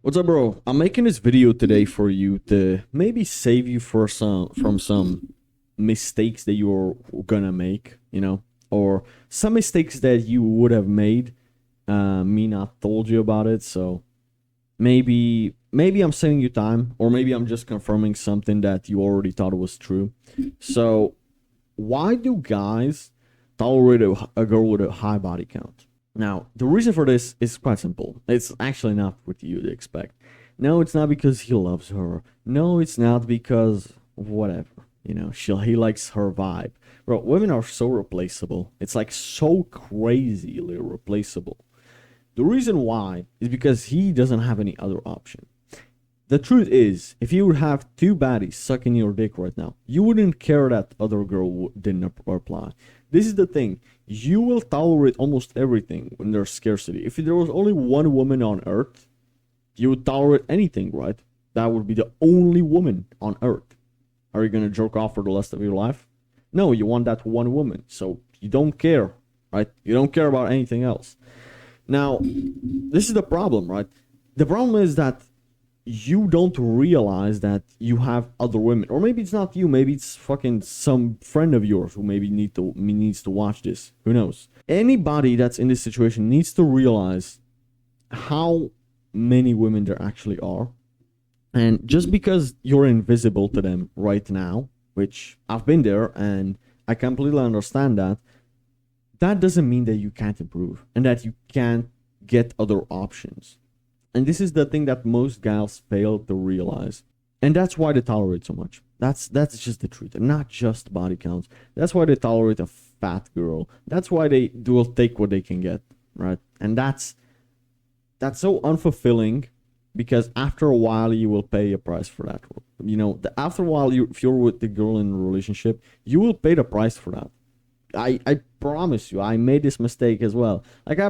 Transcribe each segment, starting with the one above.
What's up, bro? I'm making this video today for you to maybe save you for some mistakes that you're gonna make, or some mistakes that you would have made. Me not told you about it, so maybe I'm saving you time, or maybe I'm just confirming something that you already thought was true. So, why do guys tolerate a girl with a high body count? Now, the reason for this is quite simple. It's actually not what you'd expect. No, it's not because he loves her. No, it's not because whatever. He likes her vibe. Bro, women are so replaceable. It's like so crazily replaceable. The reason why is because he doesn't have any other option. The truth is, if you would have two baddies sucking your dick right now, you wouldn't care that other girl didn't reply. This is the thing. You will tolerate almost everything when there's scarcity. If there was only one woman on Earth, you would tolerate anything, right? That would be the only woman on Earth. Are you gonna jerk off for the rest of your life? No, you want that one woman. So you don't care, right? You don't care about anything else. Now, this is the problem, right? The problem is that you don't realize that you have other women, or maybe it's not you, maybe it's fucking some friend of yours who maybe needs to watch this. Who knows? Anybody that's in this situation needs to realize how many women there actually are, and just because you're invisible to them right now, which I've been there and I completely understand that, that doesn't mean that you can't improve and that you can't get other options. And this is the thing that most gals fail to realize. And that's why they tolerate so much. That's just the truth. And not just body counts. That's why they tolerate a fat girl. That's why they will take what they can get, right? And that's so unfulfilling, because after a while you will pay a price for that. After a while, if you're with the girl in a relationship, you will pay the price for that. I promise you, I made this mistake as well. Like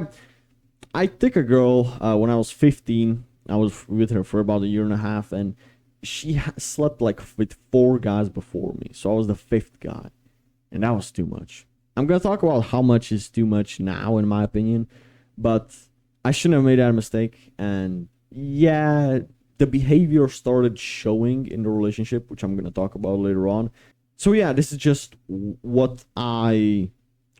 I took a girl when I was 15. I was with her for about a year and a half, and she slept like with 4 guys before me. So I was the 5th guy, and that was too much. I'm gonna talk about how much is too much now, in my opinion, but I shouldn't have made that mistake. And yeah, the behavior started showing in the relationship, which I'm gonna talk about later on. So yeah, this is just what I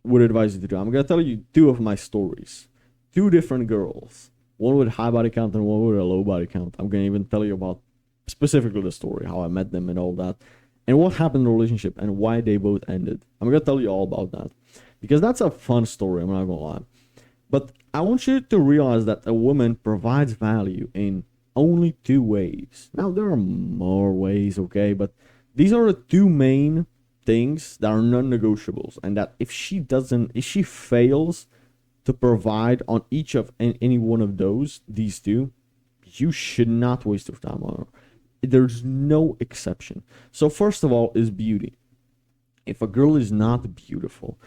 would advise you to do. I'm gonna tell you 2 of my stories. 2 different girls, one with high body count and one with a low body count. I'm gonna even tell you about specifically the story, how I met them and all that, and what happened in the relationship and why they both ended. I'm gonna tell you all about that, because that's a fun story, I'm not gonna lie. But I want you to realize that a woman provides value in only 2 ways. Now, there are more ways, okay, but these are the 2 main things that are non-negotiables, and that if she fails to provide on each of any one of these 2, you should not waste your time on her. There's no exception. So first of all is beauty. If a girl is not beautiful,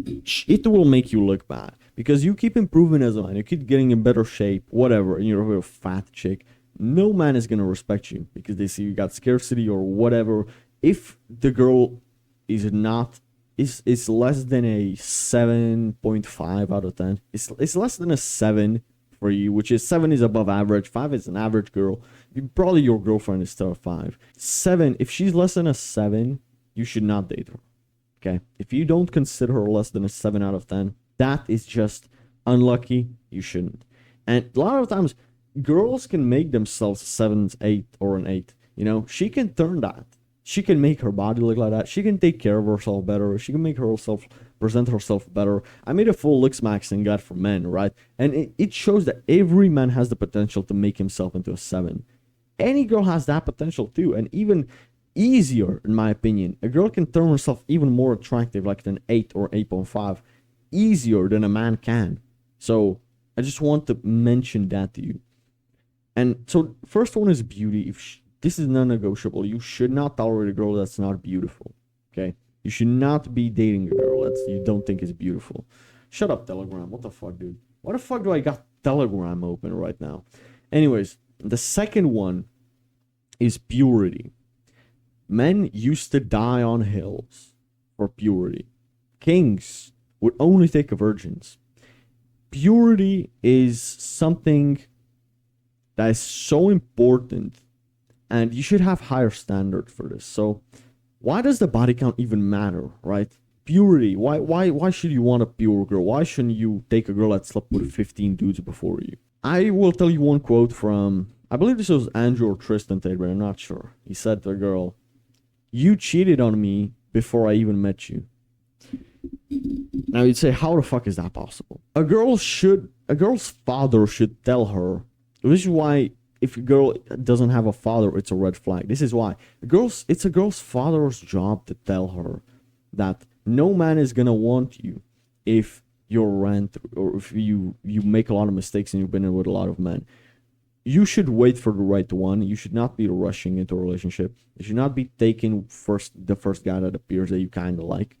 it will make you look bad, because you keep improving as a man, you keep getting in better shape, whatever, and you're a fat chick. No man is gonna respect you because they see you got scarcity or whatever. If the girl is not is less than a 7.5 out of 10. It's less than a 7 for you, which is 7 is above average. 5 is an average girl. Probably your girlfriend is still a 5. 7, if she's less than a 7, you should not date her. Okay? If you don't consider her less than a 7 out of 10, that is just unlucky. You shouldn't. And a lot of times, girls can make themselves a 7, 8, or an 8. She can turn that. She can make her body look like that. She can take care of herself better. She can make herself present herself better. I made a full looks maxing guide for men, right? And it shows that every man has the potential to make himself into a 7. Any girl has that potential too, and even easier, in my opinion. A girl can turn herself even more attractive, like an 8 or 8.5, easier than a man can. So I just want to mention that to you. And so first one is beauty. This is non-negotiable. You should not tolerate a girl that's not beautiful. Okay? You should not be dating a girl that you don't think is beautiful. Shut up, Telegram. What the fuck, dude? Why the fuck do I got Telegram open right now? Anyways, the second one is purity. Men used to die on hills for purity. Kings would only take virgins. Purity is something That is so important, and you should have higher standards for this. So why does the body count even matter, right? Purity. Why should you want a pure girl? Why shouldn't you take a girl that slept with 15 dudes before you? I will tell you one quote from, I believe this was Andrew or Tristan Tate, but I'm not sure. He said to a girl, "You cheated on me before I even met you." Now you'd say, how the fuck is that possible? A girl's father should tell her. This is why if a girl doesn't have a father, it's a red flag. This is why it's a girl's father's job to tell her that no man is gonna want you if you're rant or if you make a lot of mistakes and you've been in with a lot of men. You should wait for the right one. You should not be rushing into a relationship. You should not be taking the first guy that appears that you kind of like.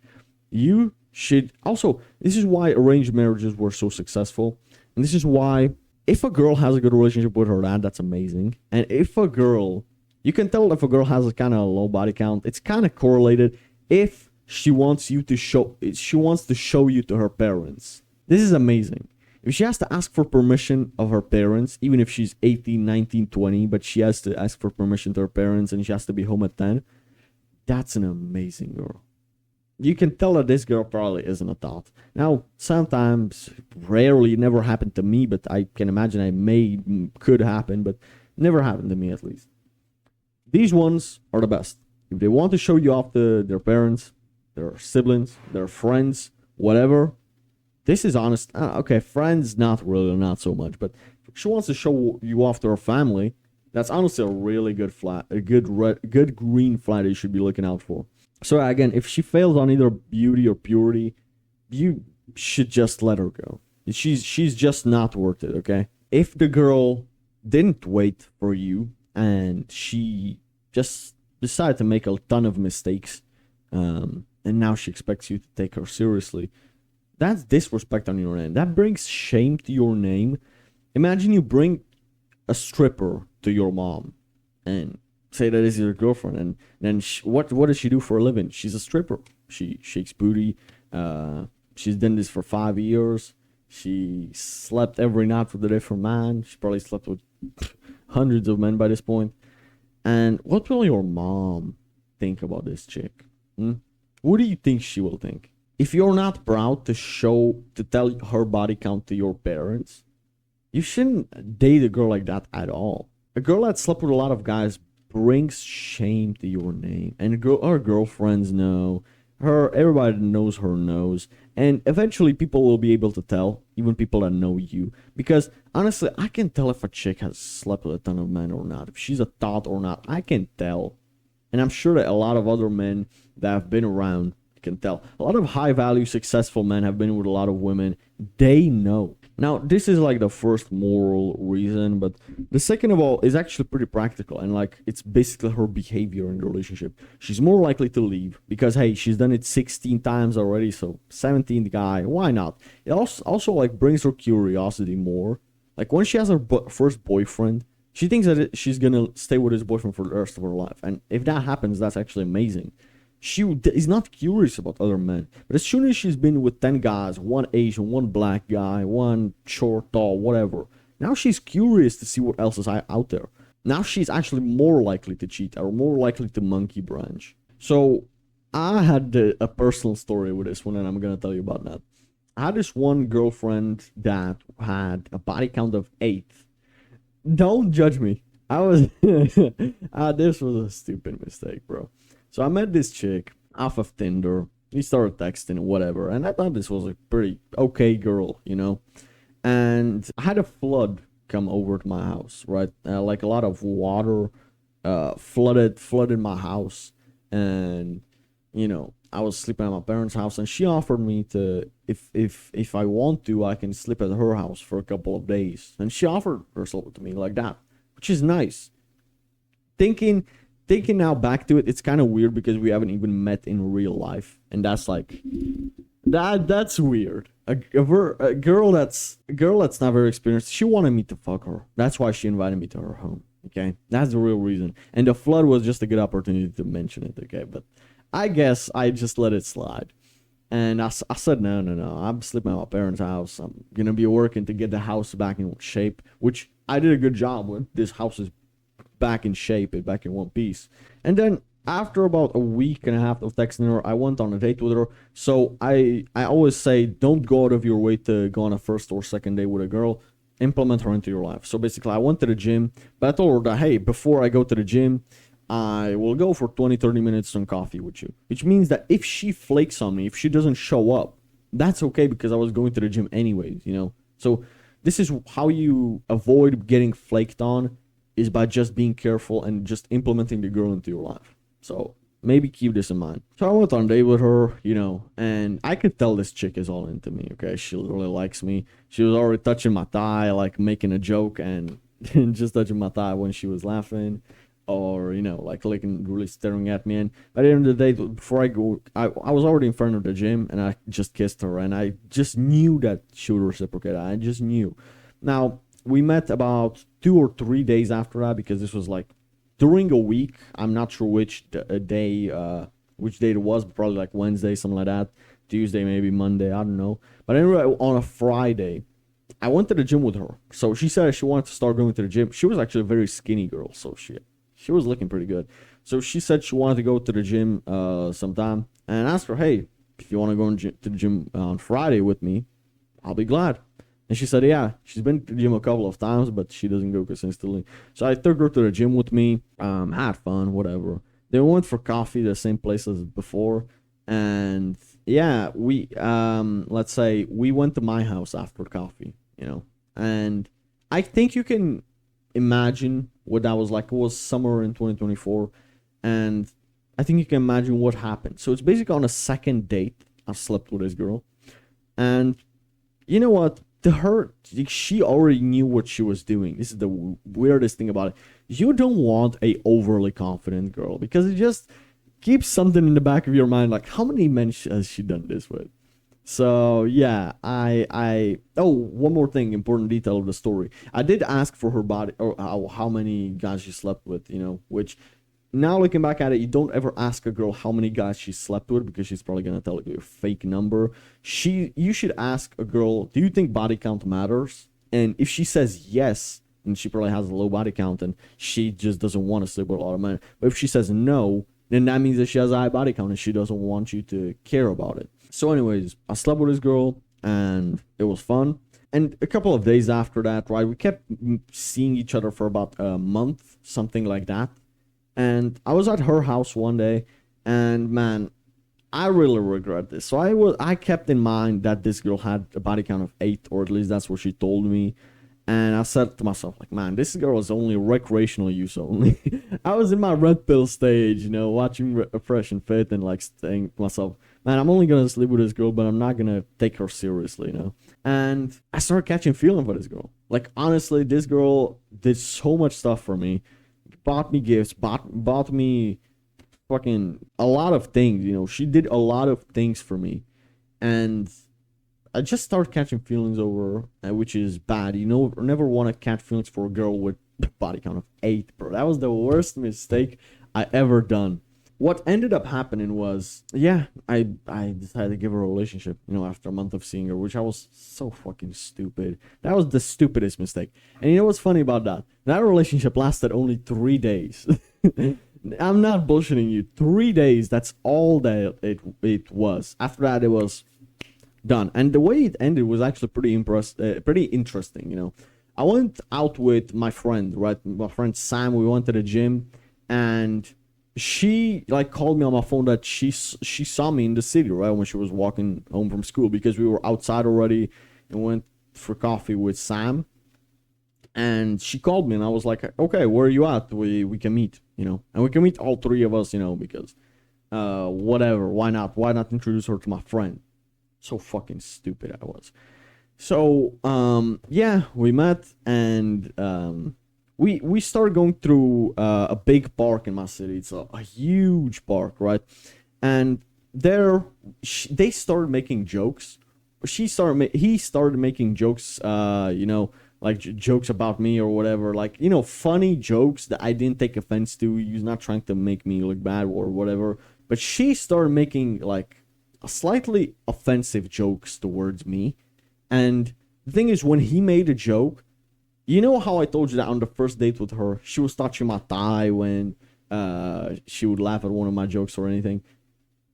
You should also, this is why arranged marriages were so successful. And this is why if a girl has a good relationship with her dad, that's amazing. And if a girl, you can tell if a girl has a kind of low body count, it's kind of correlated if she wants to show you to her parents. This is amazing. If she has to ask for permission of her parents, even if she's 18, 19, 20, but she has to ask for permission to her parents and she has to be home at 10, that's an amazing girl. You can tell that this girl probably isn't a thought. Now, sometimes, rarely, it never happened to me, but I can imagine could happen, but never happened to me at least. These ones are the best. If they want to show you off to their parents, their siblings, their friends, whatever, this is honest. Okay, friends, not so much, but if she wants to show you off to her family, that's honestly a really good flag, a good green flag that you should be looking out for. So again, if she fails on either beauty or purity, you should just let her go. She's just not worth it, okay? If the girl didn't wait for you and she just decided to make a ton of mistakes, and now she expects you to take her seriously, that's disrespect on your end. That brings shame to your name. Imagine you bring a stripper to your mom and say that is your girlfriend, and then what does she do for a living? She's a stripper. She shakes booty. She's done this for 5 years. She slept every night with a different man. She probably slept with hundreds of men by this point. And what will your mom think about this chick? What do you think she will think? If you're not proud to tell her body count to your parents, you shouldn't date a girl like that at all. A girl that slept with a lot of guys brings shame to your name, and her girlfriends know her. Everybody that knows her knows, and eventually people will be able to tell, even people that know you. Because honestly, I can tell if a chick has slept with a ton of men or not, if she's a thought or not. I can tell, and I'm sure that a lot of other men that have been around can tell. A lot of high value, successful men have been with a lot of women. They know. Now, this is like the first moral reason, but the second of all is actually pretty practical, and like it's basically her behavior in the relationship. She's more likely to leave because, hey, she's done it 16 times already, so 17th guy, why not? It also like brings her curiosity more. Like when she has her first boyfriend, she thinks that she's gonna stay with his boyfriend for the rest of her life, and if that happens, that's actually amazing. She is not curious about other men. But as soon as she's been with 10 guys, one Asian, one black guy, one short, tall, whatever, now she's curious to see what else is out there. Now she's actually more likely to cheat or more likely to monkey branch. So I had a personal story with this one, and I'm going to tell you about that. I had this one girlfriend that had a body count of 8. Don't judge me. This was a stupid mistake, bro. So I met this chick off of Tinder. We started texting and whatever. And I thought this was a pretty okay girl, you know. And I had a flood come over to my house, right? Like a lot of water flooded my house. And, you know, I was sleeping at my parents' house. And she offered me to, if I want to, I can sleep at her house for a couple of days. And she offered herself to me like that, which is nice. Thinking now back to it, it's kind of weird because we haven't even met in real life, and that's like that's weird. A girl that's not very experienced, she wanted me to fuck her. That's why she invited me to her home. Okay, that's the real reason. And the flood was just a good opportunity to mention it. Okay, but I guess I just let it slide. And I said, no. I'm sleeping at my parents' house. I'm going to be working to get the house back in shape, which I did a good job with this house is back in shape and back in one piece. And then after about a week and a half of texting her, I went on a date with her. So I always say, don't go out of your way to go on a first or second date with a girl. Implement her into your life. So basically, I went to the gym, but I told her that, hey, before I go to the gym, I will go for 20-30 minutes on coffee with you. Which means that if she flakes on me, if she doesn't show up, that's okay because I was going to the gym anyways, you know? So this is how you avoid getting flaked on, is by just being careful and just implementing the girl into your life. So maybe keep this in mind. So I went on a date with her, you know, and I could tell this chick is all into me, okay? She really likes me. She was already touching my thigh, like making a joke and just touching my thigh when she was laughing, or, you know, like looking, really staring at me. And by the end of the day, before I go, I was already in front of the gym and I just kissed her, and I just knew that she would reciprocate. I just knew. Now, we met about 2 or 3 days after that, because this was like during a week. I'm not sure which day it was, but probably like Wednesday, something like that. Tuesday, maybe Monday, I don't know. But anyway, on a Friday, I went to the gym with her. So she said she wanted to start going to the gym. She was actually a very skinny girl, so she was looking pretty good. So she said she wanted to go to the gym sometime, and I asked her, hey, if you want to go to the gym on Friday with me, I'll be glad. And she said, yeah, she's been to the gym a couple of times, but she doesn't go consistently. So I took her to the gym with me, had fun, whatever. Then we went for coffee, the same place as before. And yeah, let's say we went to my house after coffee, you know. And I think you can imagine what that was like. It was summer in 2024. And I think you can imagine what happened. So it's basically on a second date, I slept with this girl. And you know what? To her, she already knew what she was doing. This is the weirdest thing about it. You don't want a overly confident girl, because it just keeps something in the back of your mind, like, how many men has she done this with? So yeah, one more thing, important detail of the story. I did ask for her body, or how many guys she slept with, you know, which, now looking back at it, you don't ever ask a girl how many guys she slept with, because she's probably gonna tell you a fake number. You should ask a girl, do you think body count matters? And if she says yes, and she probably has a low body count and she just doesn't want to sleep with a lot of men. But if she says no, then that means that she has a high body count and she doesn't want you to care about it. So anyways, I slept with this girl and it was fun. And a couple of days after that, right, we kept seeing each other for about a month, something like that. And I was at her house one day, and man, I really regret this. So I kept in mind that this girl had a body count of 8, or at least that's what she told me. And I said to myself, like, man, this girl is only recreational use only. I was in my red pill stage, you know, watching Fresh and Fit, and like saying to myself, man, I'm only gonna sleep with this girl, but I'm not gonna take her seriously, you know. And I started catching feeling for this girl. Like, honestly, this girl did so much stuff for me. Bought me gifts, bought me fucking a lot of things, you know. She did a lot of things for me, and I just started catching feelings over her, which is bad. You know, never want to catch feelings for a girl with body count of 8, bro. That was the worst mistake I ever done. What ended up happening was, yeah, I decided to give her a relationship, you know, after a month of seeing her, which I was so fucking stupid. That was the stupidest mistake. And you know what's funny about that? That relationship lasted only 3 days. I'm not bullshitting you. 3 days, that's all that it was. After that, it was done. And the way it ended was actually pretty interesting, you know. I went out with my friend, right? My friend Sam. We went to the gym, and she like called me on my phone that she saw me in the city, right, when she was walking home from school, because we were outside already and went for coffee with Sam. And she called me, and I was like, okay, where are you at? We can meet, you know, and we can meet all 3 of us, you know, because whatever, why not introduce her to my friend? So fucking stupid I was. So yeah, we met, and we started going through a big park in my city. It's a huge park, right? And there, they started making jokes. He started making jokes, you know, like jokes about me or whatever, like, you know, funny jokes that I didn't take offense to. He's not trying to make me look bad or whatever. But she started making like slightly offensive jokes towards me. And the thing is, when he made a joke, You know how I told you that on the first date with her, she was touching my thigh when she would laugh at one of my jokes or anything.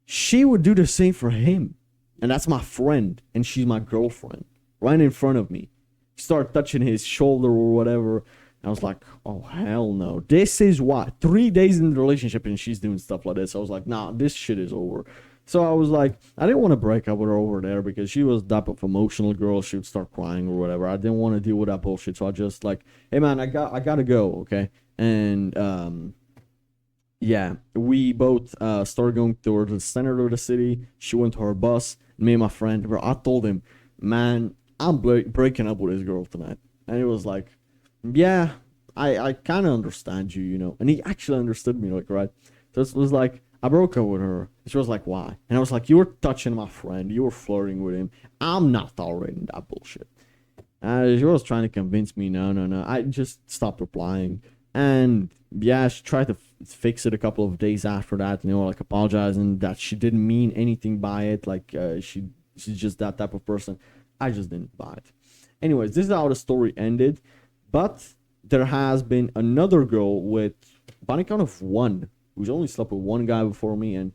She would do the same for him. And that's my friend, and she's my girlfriend, right in front of me. Start touching his shoulder or whatever. I was like, oh, hell no. This is why. 3 days in the relationship and she's doing stuff like this. I was like, nah, this shit is over. So I was like, I didn't want to break up with her over there because she was that type of emotional girl. She would start crying or whatever. I didn't want to deal with that bullshit. So I just like, hey man, I gotta go, okay? And yeah, we both started going towards the center of the city. She went to her bus. Me and my friend, bro, I told him, man, I'm breaking up with this girl tonight. And he was like, yeah, I kind of understand you, you know. And he actually understood me, like, right? So it was like, I broke up with her. She was like, why? And I was like, you were touching my friend. You were flirting with him. I'm not tolerating that bullshit. She was trying to convince me, no. I just stopped replying. And yeah, she tried to fix it a couple of days after that, you know, like apologizing that she didn't mean anything by it. Like, she's just that type of person. I just didn't buy it. Anyways, this is how the story ended. But there has been another girl with body count of 1 who's only slept with 1 guy before me, and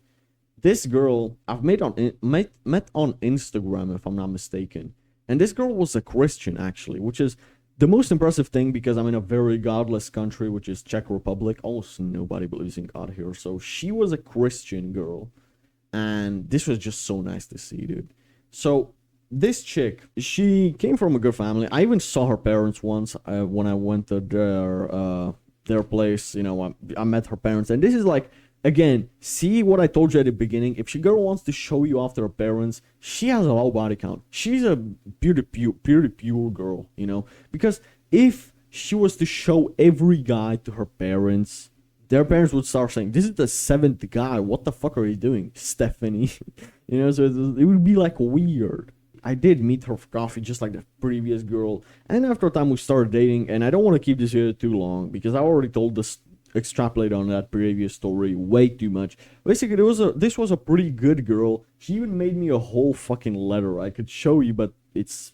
this girl I've met on Instagram, if I'm not mistaken. And this girl was a Christian, actually, which is the most impressive thing because I'm in a very godless country, which is Czech Republic. Almost nobody believes in God here. So she was a Christian girl, and this was just so nice to see, dude. So this chick, she came from a good family. I even saw her parents once when I went to their place. You know, I met her parents, and this is like, again, see what I told you at the beginning. If she girl wants to show you off to her parents, she has a low body count. She's a pure girl, you know, because if she was to show every guy to her parents, their parents would start saying, this is the 7th guy. What the fuck are you doing, Stephanie? You know, so it would be like weird. I did meet her for coffee just like the previous girl, and after a time we started dating, and I don't want to keep this here too long because I already told this, extrapolate on that previous story way too much. Basically, this was a pretty good girl. She even made me a whole fucking letter. I could show you, but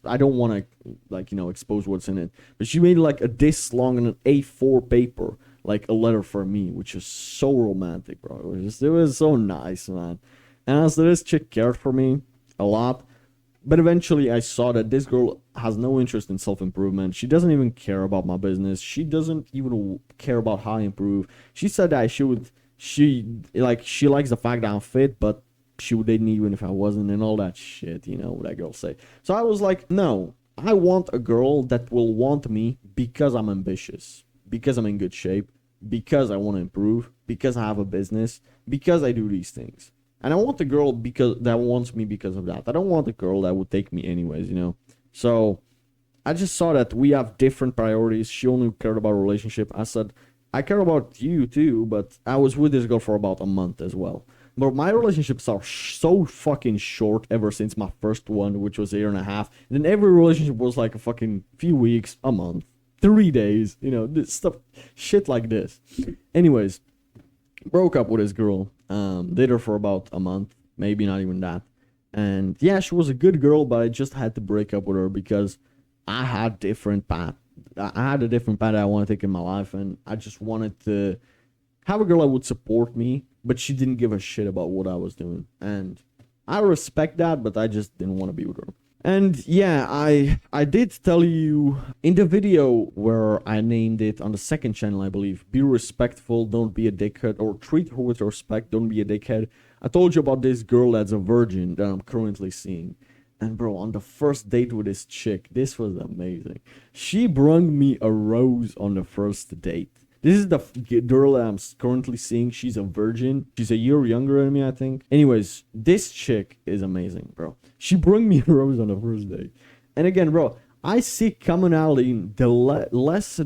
I don't want to, like, you know, expose what's in it. But she made like this long on an A4 paper, like a letter for me, which is so romantic, bro. It was so nice, man. And honestly, this chick cared for me a lot. But eventually I saw that this girl has no interest in self-improvement. She doesn't even care about my business. She doesn't even care about how I improve. She said that she likes the fact that I'm fit, but she would date me even if I wasn't, and all that shit, you know, what that girl say. So I was like, no, I want a girl that will want me because I'm ambitious, because I'm in good shape, because I want to improve, because I have a business, because I do these things. And I want a girl that wants me because of that. I don't want a girl that would take me anyways, you know. So I just saw that we have different priorities. She only cared about a relationship. I said, I care about you too, but I was with this girl for about a month as well. But my relationships are so fucking short ever since my first one, which was a 1.5 years. And then every relationship was like a fucking few weeks, a month, 3 days, you know, this stuff, shit like this. Anyways, broke up with this girl. Dated her for about a month, maybe not even that. And yeah, she was a good girl, but I just had to break up with her because I had a different path I want to take in my life, and I just wanted to have a girl that would support me, but she didn't give a shit about what I was doing. And I respect that, but I just didn't want to be with her. And yeah, I did tell you in the video where I named it on the second channel, I believe, be respectful, don't be a dickhead, or treat her with respect, don't be a dickhead. I told you about this girl that's a virgin that I'm currently seeing. And bro, on the first date with this chick, this was amazing. She brung me a rose on the first date. This is the girl that I'm currently seeing. She's a virgin. She's a year younger than me, I think. Anyways, this chick is amazing, bro. She brought me a rose on the first date. And again, bro, I see commonality. The lesser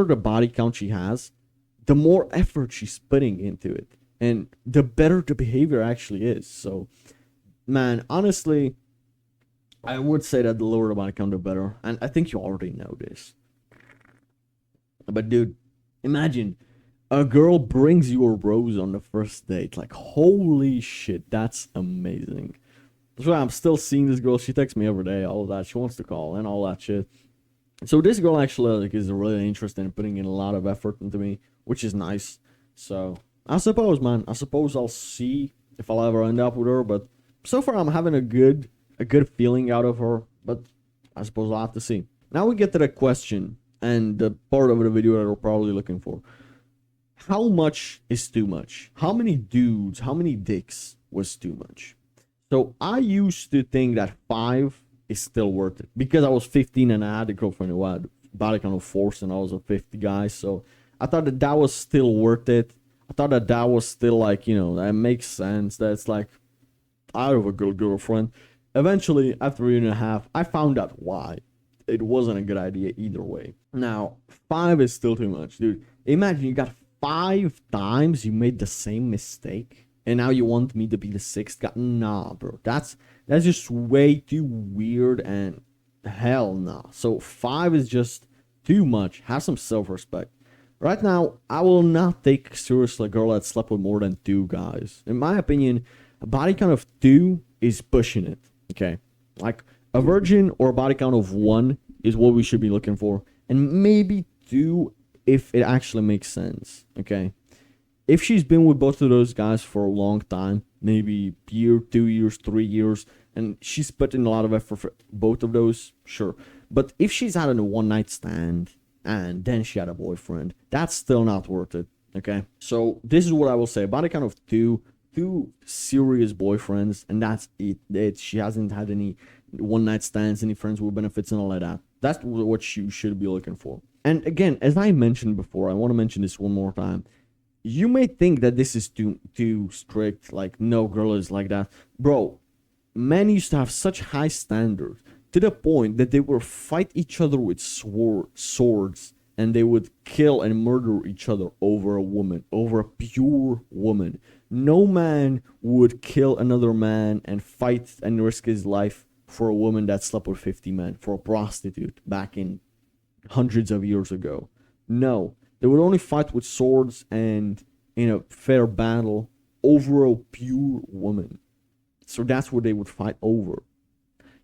the body count she has, the more effort she's putting into it. And the better the behavior actually is. So, man, honestly, I would say that the lower the body count, the better. And I think you already know this. But dude, imagine a girl brings you a rose on the first date. Like, holy shit, that's amazing. That's why I'm still seeing this girl. She texts me every day, all of that. She wants to call and all that shit. So this girl actually like is really interested in putting in a lot of effort into me, which is nice. So I suppose, man, I suppose I'll see if I'll ever end up with her. But so far, I'm having a good feeling out of her. But I suppose I'll have to see. Now we get to the question and the part of the video that we're probably looking for. How much is too much? How many dudes, how many dicks was too much? So I used to think that 5 is still worth it because I was 15 and I had a girlfriend who had body count of 4 and I was a 50 guy. So I thought that that was still worth it. I thought that that was still like, that makes sense. That's like, I have a good girlfriend. Eventually, after a year and a half, I found out why. It wasn't a good idea either way. Now, 5 is still too much, dude. Imagine you got 5 times you made the same mistake, and now you want me to be the 6th guy? Nah, bro. That's just way too weird, and hell nah. So 5 is just too much. Have some self-respect. Right now, I will not take seriously a girl that slept with more than 2 guys. In my opinion, a body count of 2 is pushing it. Okay, like a virgin or a body count of 1 is what we should be looking for, and maybe 2 if it actually makes sense. Okay, if she's been with both of those guys for a long time, maybe year, 2 years, 3 years, and she's put in a lot of effort for both of those, sure. But if she's had a one night stand and then she had a boyfriend, that's still not worth it. Okay, so this is what I will say: body count of 2 serious boyfriends, and that's it. She hasn't had any one night stands, any friends with benefits, and all of that. That's what you should be looking for. And again, as I mentioned before, I want to mention this one more time. You may think that this is too strict, like no girl is like that, bro. Men used to have such high standards to the point that they would fight each other with swords, and they would kill and murder each other over a woman, over a pure woman. No man would kill another man and fight and risk his life for a woman that slept with 50 men, for a prostitute back in hundreds of years ago. No, they would only fight with swords and in a fair battle over a pure woman. So that's what they would fight over.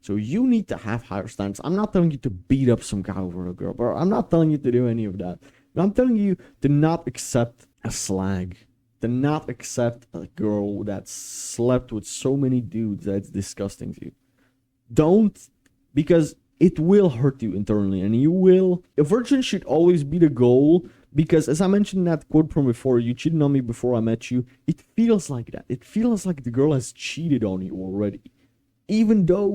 So you need to have higher standards. I'm not telling you to beat up some guy over a girl, bro. I'm not telling you to do any of that. I'm telling you to not accept a slag. To not accept a girl that slept with so many dudes that's disgusting to you. Don't, because it will hurt you internally, and you will. A virgin should always be the goal, because as I mentioned in that quote from before, you cheated on me before I met you. It feels like that. It feels like the girl has cheated on you already. Even though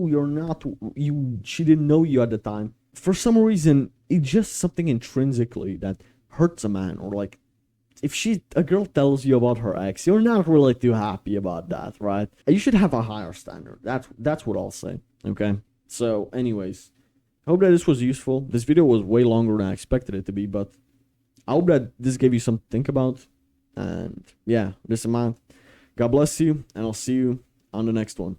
she didn't know you at the time. For some reason, it's just something intrinsically that hurts a man. Or like, if a girl tells you about her ex, you're not really too happy about that, right? You should have a higher standard. That's what I'll say. Okay. So, anyways, I hope that this was useful. This video was way longer than I expected it to be, but I hope that this gave you something to think about. And yeah, this amount. God bless you, and I'll see you on the next one.